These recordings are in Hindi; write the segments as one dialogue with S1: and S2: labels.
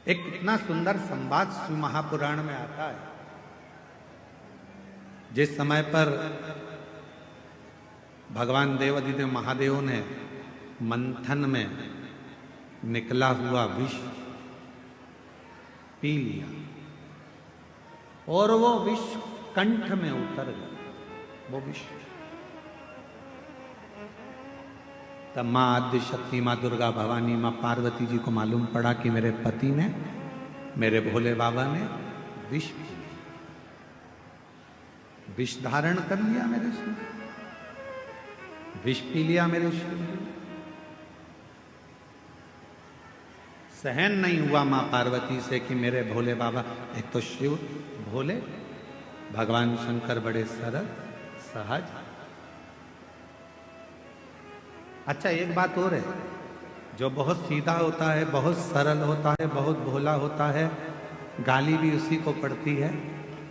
S1: एक इतना सुंदर संवाद शिव महापुराण में आता है। जिस समय पर भगवान देवादिदेव महादेव ने मंथन में निकला हुआ विष पी लिया और वो विष कंठ में उतर गया, वो विष। तब माँ आद्य शक्ति, माँ दुर्गा भवानी, माँ पार्वती जी को मालूम पड़ा कि मेरे पति ने, मेरे भोले बाबा ने विष पी लिया, विष धारण कर लिया मेरे शिव, विष पी लिया मेरे शिव। सहन नहीं हुआ माँ पार्वती से कि मेरे भोले बाबा, एक तो शिव भोले, भगवान शंकर बड़े सरल सहज। अच्छा एक बात और है, जो बहुत सीधा होता है, बहुत सरल होता है, बहुत भोला होता है, गाली भी उसी को पड़ती है,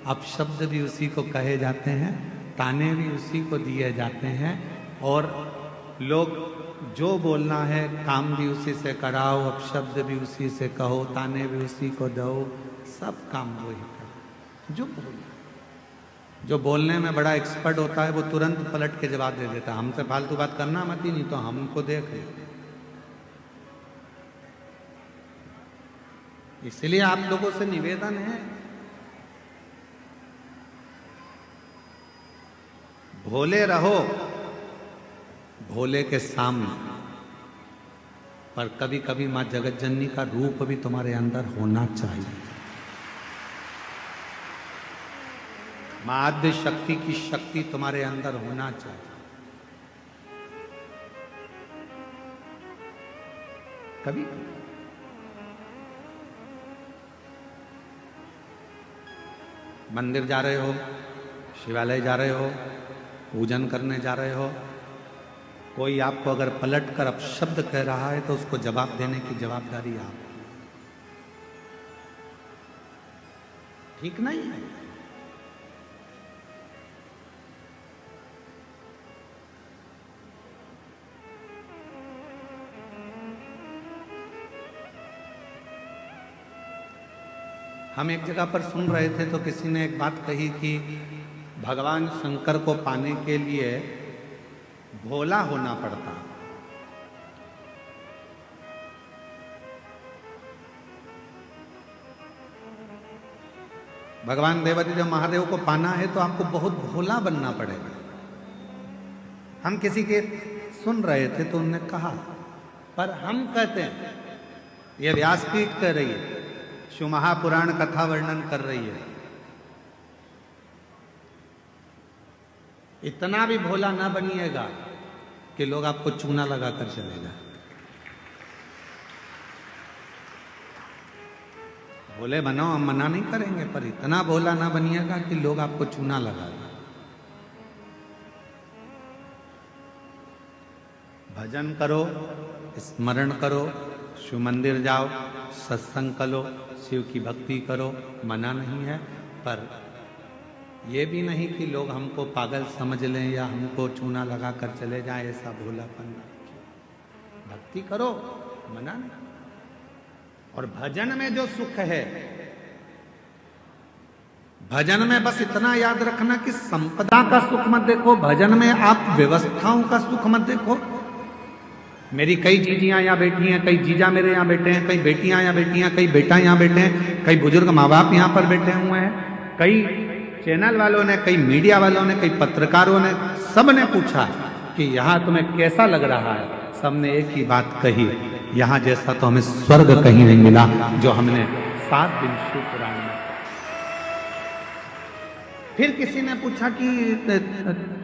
S1: अपशब्द भी उसी को कहे जाते हैं, ताने भी उसी को दिए जाते हैं, और लोग जो बोलना है काम भी उसी से कराओ, अपशब्द भी उसी से कहो, ताने भी उसी को दो, सब काम वही करो। जो बोलने में बड़ा एक्सपर्ट होता है वो तुरंत पलट के जवाब दे देता है, हमसे फालतू बात करना मत ही, नहीं तो हमको देख ले। इसलिए आप लोगों से निवेदन है, भोले रहो भोले के सामने, पर कभी कभी मां जगत जननी का रूप भी तुम्हारे अंदर होना चाहिए। मां आद्य शक्ति की शक्ति तुम्हारे अंदर होना चाहिए। कभी मंदिर जा रहे हो, शिवालय जा रहे हो, पूजन करने जा रहे हो, कोई आपको अगर पलट कर अपशब्द कह रहा है तो उसको जवाब देने की जवाबदारी आपकी। ठीक नहीं है। हम एक जगह पर सुन रहे थे तो किसी ने एक बात कही कि भगवान शंकर को पाने के लिए भोला होना पड़ता। भगवान देवादिदेव महादेव को पाना है तो आपको बहुत भोला बनना पड़ेगा। हम किसी के सुन रहे थे तो उन्होंने कहा, पर हम कहते हैं, ये व्यासपीठ कह रही है, शिव महापुराण कथा वर्णन कर रही है, इतना भी भोला ना बनिएगा कि लोग आपको चूना लगाकर चले जाए। भोले बनो, हम मना नहीं करेंगे, पर इतना भोला ना बनिएगा कि लोग आपको चूना लगा दें। भजन करो, स्मरण करो, शिव मंदिर जाओ, सत्संग करो, शिव की भक्ति करो, मना नहीं है, पर ये भी नहीं कि लोग हमको पागल समझ लें या हमको चूना लगा कर चले जाएं, ऐसा भोलापन। भक्ति करो, मना नहीं। और भजन में जो सुख है, भजन में बस इतना याद रखना कि संपदा का सुख मत देखो, भजन में आप व्यवस्थाओं का सुख मत देखो। मेरी कई जीजियां यहाँ बैठी हैं, कई जीजा मेरे यहाँ बैठे हैं, कई बेटियां यहाँ बैठी हैं, कई बेटा यहाँ बैठे हैं, कई बुजुर्ग माँ बाप यहाँ पर बैठे हुए हैं, कई चैनल वालों ने, कई मीडिया वालों ने, कई पत्रकारों ने, सब ने पूछा कि यहाँ तुम्हें कैसा लग रहा है। सबने एक ही बात कही, यहाँ जैसा तो हमें स्वर्ग कहीं नहीं मिला जो हमने 7 दिन शिव पुराण में। फिर किसी ने पूछा कि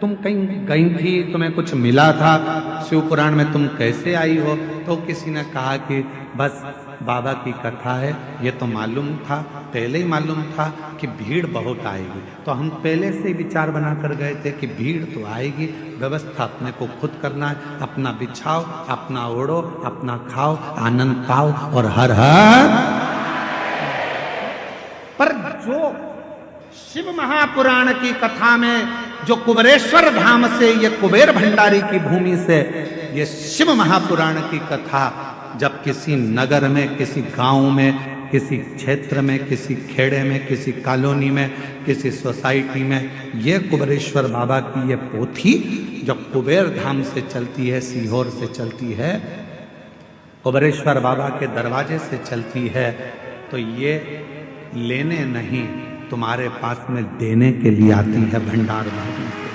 S1: तुम कहीं गई थी, तुम्हें कुछ मिला था शिव पुराण में, तुम कैसे आई हो? तो किसी ने कहा कि बस बाबा की कथा है, ये तो मालूम था, पहले ही मालूम था कि भीड़ बहुत आएगी, तो हम पहले से ही विचार बना कर गए थे कि भीड़ तो आएगी, व्यवस्था अपने को खुद करना है, अपना बिछाओ, अपना ओढ़ो, अपना खाओ, आनंद पाओ और हर हर। पर जो शिव महापुराण की कथा में, जो कुबेरेश्वर धाम से, ये कुबेर भंडारी की भूमि से ये शिव महापुराण की कथा जब किसी नगर में, किसी गांव में किसी क्षेत्र में, किसी खेड़े में, किसी कॉलोनी में, किसी सोसाइटी में, ये कुबेरेश्वर बाबा की ये पोथी जो कुबेर धाम से चलती है, सीहोर से चलती है, कुबेरेश्वर बाबा के दरवाजे से चलती है, तो ये लेने नहीं, तुम्हारे पास में देने के लिए आती है भंडार भरने।